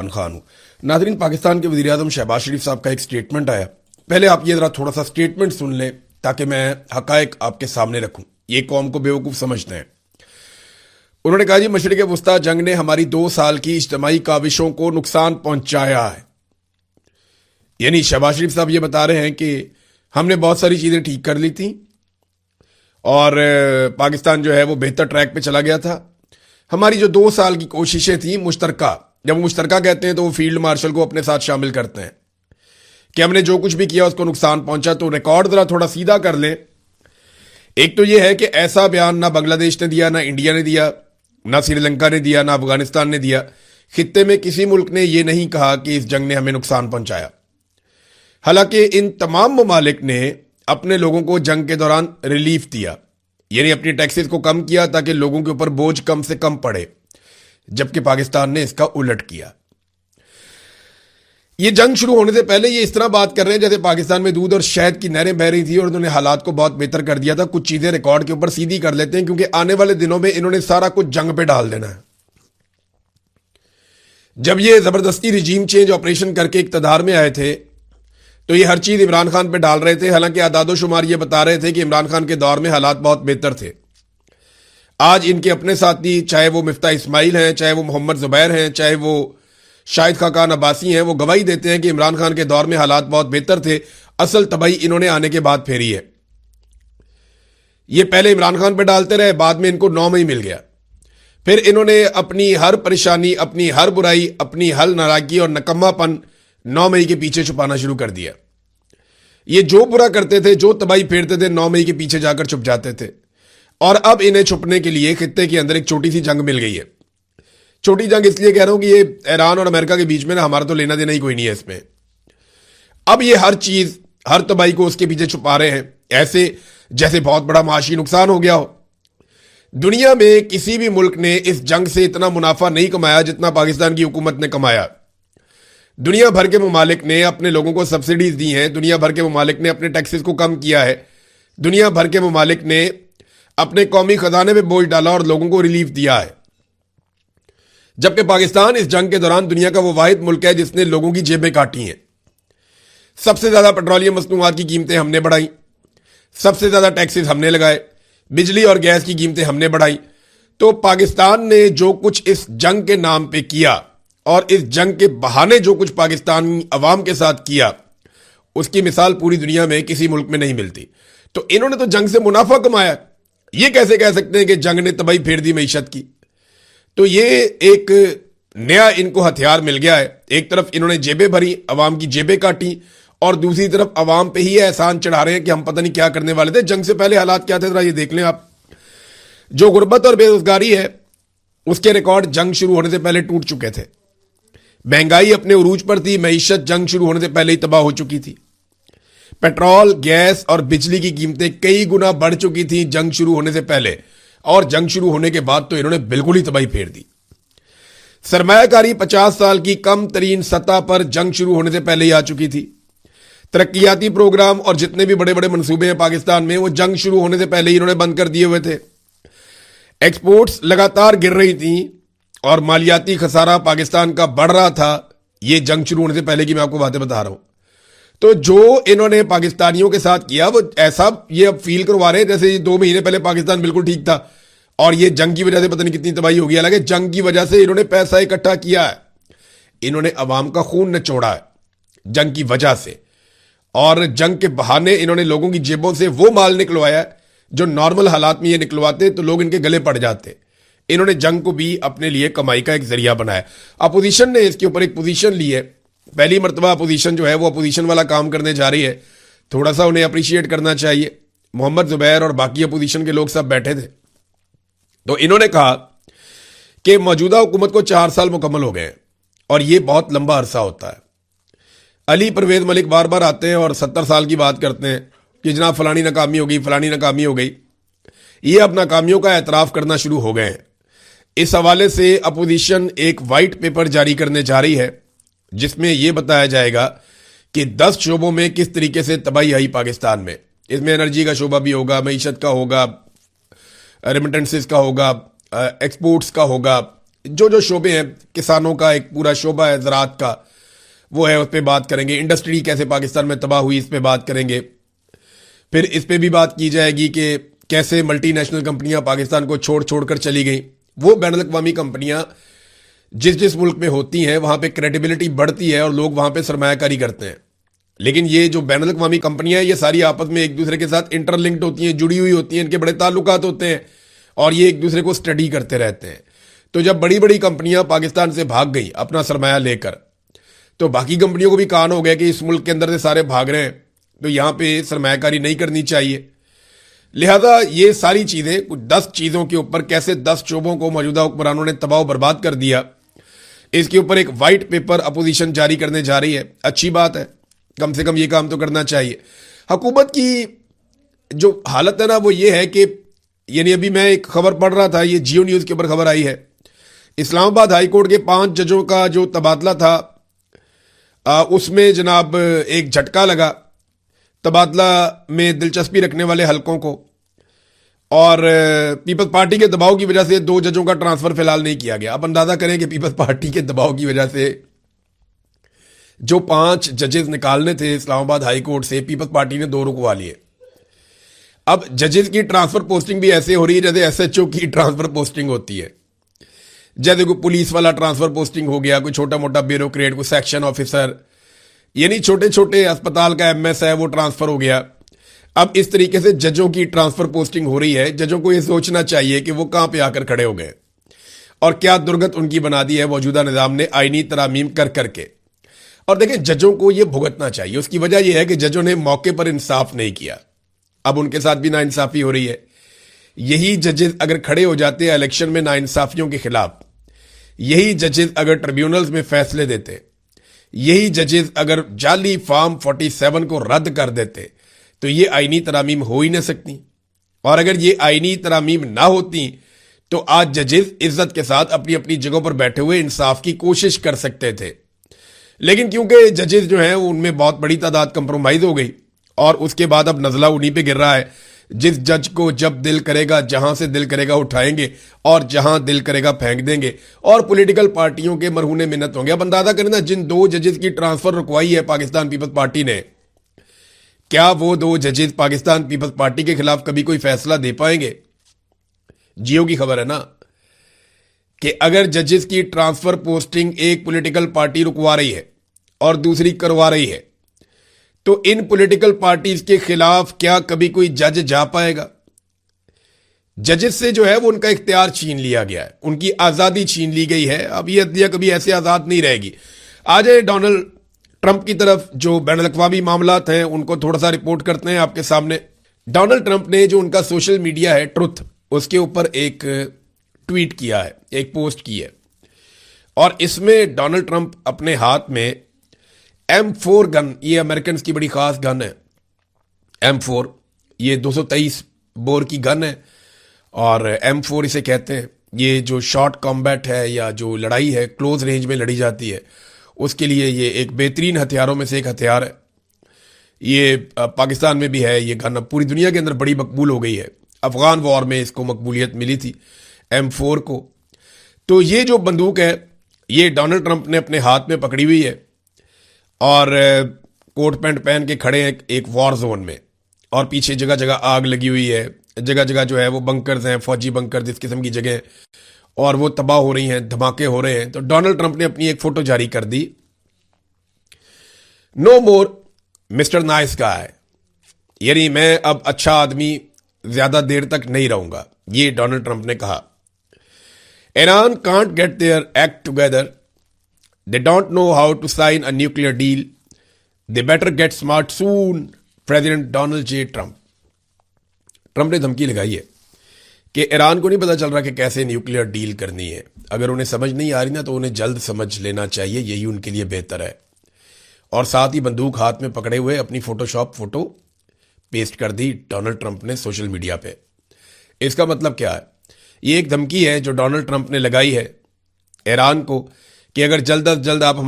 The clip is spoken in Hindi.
खान हूं। नाजरीन, पाकिस्तान के वज़ीर-ए-आज़म शहबाज शरीफ साहब का एक स्टेटमेंट आया। पहले आप ये जरा थोड़ा सा स्टेटमेंट सुन लें ताकि मैं हकायक आपके सामने रखूं। ये कौम को बेवकूफ समझते हैं। उन्होंने कहा, जी मशरिक़ वुस्ता जंग ने हमारी 2 साल की इज्तिमाई काविशों को नुकसान पहुंचाया है। यानी शहबाज शरीफ साहब ये बता रहे हैं कि हमने बहुत सारी चीजें ठीक कर ली थी और पाकिस्तान जो है वो बेहतर ट्रैक पे चला गया था। हमारी जो 2 साल की कोशिशें थी मुश्तरका, जब वो मुश्तरका कहते हैं तो वो फील्ड मार्शल को अपने साथ शामिल करते हैं कि हमने जो कुछ भी किया उसको नुकसान पहुंचा। तो रिकॉर्ड जरा थोड़ा सीधा कर लें। एक तो ये है कि ऐसा बयान ना बांग्लादेश ने दिया, ना इंडिया ने दिया, ना श्रीलंका ने दिया, ना अफगानिस्तान ने दिया। खित्ते में किसी मुल्क ने यह नहीं कहा कि इस जंग ने हमें नुकसान पहुंचाया। हालांकि इन तमाम ममालिक ने अपने लोगों को जंग के दौरान रिलीफ दिया, यानी अपनी टैक्सेस को कम किया ताकि लोगों के ऊपर बोझ कम से कम पड़े, जबकि पाकिस्तान ने इसका उलट किया। ये जंग शुरू होने से पहले ये इस तरह बात कर रहे हैं जैसे पाकिस्तान में दूध और शहद की नहरें बह रही थी और उन्होंने हालात को बहुत बेहतर कर दिया था। कुछ चीजें रिकॉर्ड के ऊपर सीधी कर लेते हैं क्योंकि आने वाले दिनों में इन्होंने सारा कुछ जंग पे डाल देना है। जब ये जबरदस्ती रिजीम चेंज ऑपरेशन करके इक्तदार में आए थे तो ये हर चीज इमरान खान पे डाल रहे थे। हालांकि आदादो शुमार ये बता रहे थे कि इमरान खान के दौर में हालात बहुत बेहतर थे। आज इनके अपने साथी, चाहे वो मिफ्ता इस्माइल हैं, चाहे वो मोहम्मद जुबैर हैं, चाहे वो शाहिद खाकान अब्बासी हैं, वो गवाही देते हैं कि इमरान खान के दौर में हालात बहुत बेहतर थे। असल तबाही इन्होंने आने के बाद फेरी है। ये पहले इमरान खान पे डालते रहे, बाद में इनको 9 मई मिल गया। फिर इन्होंने अपनी हर परेशानी, अपनी हर बुराई, अपनी हर नाराजगी और नकम्मापन 9 मई के पीछे छुपाना शुरू कर दिया। ये जो बुरा करते थे, जो तबाही फेरते थे, 9 मई के पीछे जाकर छुप जाते थे। और अब इन्हें छुपने के लिए खित्ते के अंदर एक छोटी सी जंग मिल गई है। छोटी जंग इसलिए कह रहा हूं कि ये ईरान और अमेरिका के बीच में ना हमारा तो लेना देना ही कोई नहीं है इसमें। अब ये हर चीज, हर तबाही को उसके पीछे छुपा रहे हैं, ऐसे जैसे बहुत बड़ा माशी नुकसान हो गया हो। दुनिया में किसी भी मुल्क ने इस जंग से इतना मुनाफा नहीं कमाया जितना पाकिस्तान की हुकूमत ने कमाया। दुनिया भर के ममालिक ने अपने लोगों को सब्सिडीज दी हैं। दुनिया भर के ममालिक ने अपने टैक्सेस को कम किया है। दुनिया भर के ममालिक ने अपने कौमी खजाने में बोझ डाला और लोगों को रिलीफ दिया है। जबकि पाकिस्तान इस जंग के दौरान दुनिया का वो वाहिद मुल्क है जिसने लोगों की जेबें काटी हैं। सबसे ज्यादा पेट्रोलियम मसनूआत की कीमतें हमने बढ़ाई, सबसे ज्यादा टैक्सेस हमने लगाए, बिजली और गैस की कीमतें हमने बढ़ाई। तो पाकिस्तान ने जो कुछ इस जंग के नाम पे किया और इस जंग के बहाने जो कुछ पाकिस्तानी अवाम के साथ किया, उसकी मिसाल पूरी दुनिया में किसी मुल्क में नहीं मिलती। तो इन्होंने तो जंग से मुनाफा कमाया। ये कैसे कह सकते हैं कि जंग ने तबाही फेर दी मईशत की? तो ये एक नया इनको हथियार मिल गया है। एक तरफ इन्होंने जेबें भरी, अवाम की जेबें काटी, और दूसरी तरफ अवाम पे ही एहसान चढ़ा रहे हैं कि हम पता नहीं क्या करने वाले थे। जंग से पहले हालात क्या थे जरा ये देख लें आप। जो गुर्बत और बेरोजगारी है उसके रिकॉर्ड जंग शुरू होने से पहले टूट चुके थे। महंगाई अपने उरूज पर थी। मईशत जंग शुरू होने से पहले ही तबाह हो चुकी थी। पेट्रोल, गैस और बिजली की कीमतें कई गुना बढ़ चुकी थी जंग शुरू होने से पहले, और जंग शुरू होने के बाद तो इन्होंने बिल्कुल ही तबाही फेर दी। सरमायाकारी 50 साल की कम तरीन सतह पर जंग शुरू होने से पहले ही आ चुकी थी। तरक्याती प्रोग्राम और जितने भी बड़े बड़े मंसूबे हैं पाकिस्तान में, वो जंग शुरू होने से पहले ही इन्होंने बंद कर दिए हुए थे। एक्सपोर्ट्स लगातार गिर रही थी और मालियाती खसारा पाकिस्तान का बढ़ रहा था। ये जंग शुरू होने से पहले की मैं आपको बातें बता रहा हूं। तो जो इन्होंने पाकिस्तानियों के साथ किया वो ऐसा ये अब फील करवा रहे हैं जैसे ये 2 महीने पहले पाकिस्तान बिल्कुल ठीक था और ये जंग की वजह से पता नहीं कितनी तबाही होगी। हालांकि जंग की वजह से इन्होंने पैसा इकट्ठा किया है, इन्होंने अवाम का खून निचोड़ा है जंग की वजह से, और जंग के बहाने इन्होंने लोगों की जेबों से वो माल निकलवाया जो नॉर्मल हालात में ये निकलवाते तो लोग इनके गले पड़ जाते। इन्होंने जंग को भी अपने लिए कमाई का एक जरिया बनाया। अपोजिशन ने इसके ऊपर एक पोजीशन ली है। पहली मर्तबा अपोजिशन जो है वो अपोजिशन वाला काम करने जा रही है। थोड़ा सा उन्हें अप्रिशिएट करना चाहिए। मोहम्मद जुबैर और बाकी अपोजिशन के लोग सब बैठे थे, तो इन्होंने कहा कि मौजूदा हुकूमत को 4 साल मुकम्मल हो गए और ये बहुत लंबा अरसा होता है। अली परवेज मलिक बार बार आते हैं और 70 साल की बात करते हैं कि जनाब फलानी नाकामी हो गई, फलानी नाकामी हो गई। ये अब नाकामियों का एतराफ़ करना शुरू हो गए हैं। इस हवाले से अपोजिशन एक वाइट पेपर जारी करने जा रही है जिसमें यह बताया जाएगा कि 10 शोबों में किस तरीके से तबाही आई पाकिस्तान में। इसमें एनर्जी का शोबा भी होगा, मईशत का होगा, रेमिटेंसेस का होगा, एक्सपोर्ट्स का होगा, जो जो शोबे हैं, किसानों का एक पूरा शोबा है ज़राअत का, वो है, उस पर बात करेंगे। इंडस्ट्री कैसे पाकिस्तान में तबाह हुई, इस पर बात करेंगे। फिर इस पर भी बात की जाएगी कि कैसे मल्टीनेशनल कंपनियां पाकिस्तान को छोड़ छोड़ कर चली गई। वो बैनुल अक़वामी कंपनियां जिस जिस मुल्क में होती हैं वहां पे क्रेडिबिलिटी बढ़ती है और लोग वहां पे सरमायाकारी करते हैं। लेकिन ये जो बैनुल अक़वामी कंपनियां हैं, ये सारी आपस में एक दूसरे के साथ इंटरलिंक्ड होती हैं, जुड़ी हुई होती हैं, इनके बड़े ताल्लुकात होते हैं और ये एक दूसरे को स्टडी करते रहते हैं। तो जब बड़ी बड़ी कंपनियां पाकिस्तान से भाग गई अपना सरमाया लेकर, तो बाकी कंपनियों को भी कान हो गया कि इस मुल्क के अंदर से सारे भाग रहे हैं, तो यहां पे सरमायाकारी नहीं करनी चाहिए। लिहाजा ये सारी चीजें, कुछ 10 चीजों के ऊपर कैसे 10 शोबों को मौजूदा हुक्मरानों ने तबाह बर्बाद कर दिया, इसके ऊपर एक वाइट पेपर अपोजिशन जारी करने जा रही है। अच्छी बात है, कम से कम ये काम तो करना चाहिए। हुकूमत की जो हालत है ना, वो ये है कि यानी अभी मैं एक खबर पढ़ रहा था, ये जियो न्यूज के ऊपर खबर आई है, इस्लामाबाद हाई कोर्ट के 5 जजों का जो तबादला था, उसमें जनाब एक झटका लगा तबादला में दिलचस्पी रखने वाले हलकों को, और पीपल्स पार्टी के दबाव की वजह से 2 जजों का ट्रांसफर फिलहाल नहीं किया गया। अब अंदाजा करें कि पीपल्स पार्टी के दबाव की वजह से जो 5 जजेस निकालने थे इस्लामाबाद हाई कोर्ट से, पीपल्स पार्टी ने 2 रुकवा लिए। अब जजेस की ट्रांसफर पोस्टिंग भी ऐसे हो रही है जैसे एसएचओ की ट्रांसफर पोस्टिंग होती है। जैसे कोई पुलिस वाला ट्रांसफर पोस्टिंग हो गया, कोई छोटा मोटा ब्यूरोक्रेट, कोई सेक्शन ऑफिसर, यानी छोटे छोटे अस्पताल का एमएस है, वो ट्रांसफर हो गया। अब इस तरीके से जजों की ट्रांसफर पोस्टिंग हो रही है। जजों को यह सोचना चाहिए कि वो कहां पे आकर खड़े हो गए और क्या दुर्गत उनकी बना दी है मौजूदा निजाम ने आईनी तरामीम कर करके। और देखें, जजों को यह भुगतना चाहिए। उसकी वजह यह है कि जजों ने मौके पर इंसाफ नहीं किया, अब उनके साथ भी नाइंसाफी हो रही है। यही जजेस अगर खड़े हो जाते हैं इलेक्शन में नाइंसाफियों के खिलाफ, यही जजेस अगर ट्रिब्यूनल्स में फैसले देते, यही जजेस अगर जाली फॉर्म 47 को रद्द कर देते, तो ये आईनी तरामीम हो ही नहीं सकती। और अगर ये आईनी तरामीम ना होती तो आज जजेस इज्जत के साथ अपनी अपनी जगहों पर बैठे हुए इंसाफ की कोशिश कर सकते थे। लेकिन क्योंकि जजेस जो हैं उनमें बहुत बड़ी तादाद कंप्रोमाइज हो गई और उसके बाद अब नजला उन्हीं पे गिर रहा है। जिस जज को जब दिल करेगा, जहां से दिल करेगा उठाएंगे और जहां दिल करेगा फेंक देंगे, और पॉलिटिकल पार्टियों के मरहूने मिन्नत होंगे। अब अंदाजा करें ना, जिन 2 जजेस की ट्रांसफर रुकवाई है पाकिस्तान पीपल्स पार्टी ने, क्या वो 2 जजेस पाकिस्तान पीपल्स पार्टी के खिलाफ कभी कोई फैसला दे पाएंगे? जियो की खबर है ना कि अगर जजेस की ट्रांसफर पोस्टिंग एक पॉलिटिकल पार्टी रुकवा रही है और दूसरी करवा रही है, तो इन पॉलिटिकल पार्टीज के खिलाफ क्या कभी कोई जज जा पाएगा? जजेस से जो है वो उनका इख्तियार छीन लिया गया है, उनकी आजादी छीन ली गई है। अब ये अदलिया कभी ऐसे आजाद नहीं रहेगी। आ जाए डोनाल्ड ट्रंप की तरफ, जो बैनुल अक़वामी मामलात हैं उनको थोड़ा सा रिपोर्ट करते हैं आपके सामने। डोनाल्ड ट्रंप ने जो उनका सोशल मीडिया है ट्रुथ, उसके ऊपर एक ट्वीट किया है, एक पोस्ट की है, और इसमें डोनाल्ड ट्रंप अपने हाथ में M4 गन, ये अमेरिकन की बड़ी खास गन है M4, ये 223 बोर की गन है और M4 इसे कहते हैं। ये जो शॉर्ट कॉम्बैट है या जो लड़ाई है क्लोज रेंज में लड़ी जाती है, उसके लिए ये एक बेहतरीन हथियारों में से एक हथियार है। ये पाकिस्तान में भी है ये गन, अब पूरी दुनिया के अंदर बड़ी मकबूल हो गई है। अफगान वॉर में इसको मकबूलियत मिली थी M4 को। तो ये जो बंदूक है ये डोनाल्ड ट्रंप ने अपने हाथ में पकड़ी हुई है और कोट पैंट पहन के खड़े हैं एक वॉर जोन में, और पीछे जगह जगह आग लगी हुई है, जगह जगह जो है वो बंकर्स हैं, फौजी बंकर इस किस्म की जगह, और वो तबाह हो रही हैं, धमाके हो रहे हैं। तो डोनाल्ड ट्रंप ने अपनी एक फोटो जारी कर दी, नो मोर मिस्टर नाइस गाय, यानी मैं अब अच्छा आदमी ज्यादा देर तक नहीं रहूंगा, ये डोनाल्ड ट्रंप ने कहा। Iran can't get their act together, they don't know how to sign a nuclear deal, they better get smart soon, president Donald J Trump. Trump ने धमकी लगाई है कि ईरान को नहीं पता चल रहा कि कैसे न्यूक्लियर डील करनी है। अगर उन्हें समझ नहीं आ रही ना, तो उन्हें जल्द समझ लेना चाहिए, यही उनके लिए बेहतर है। और साथ ही बंदूक हाथ में पकड़े हुए अपनी फोटोशॉप फोटो पेस्ट कर दी डोनाल्ड ट्रंप ने सोशल मीडिया पे। इसका मतलब क्या है? ये एक धमकी है जो डोनाल्ड ट्रंप ने लगाई है ईरान को कि अगर जल्द अज जल्द आप हमारे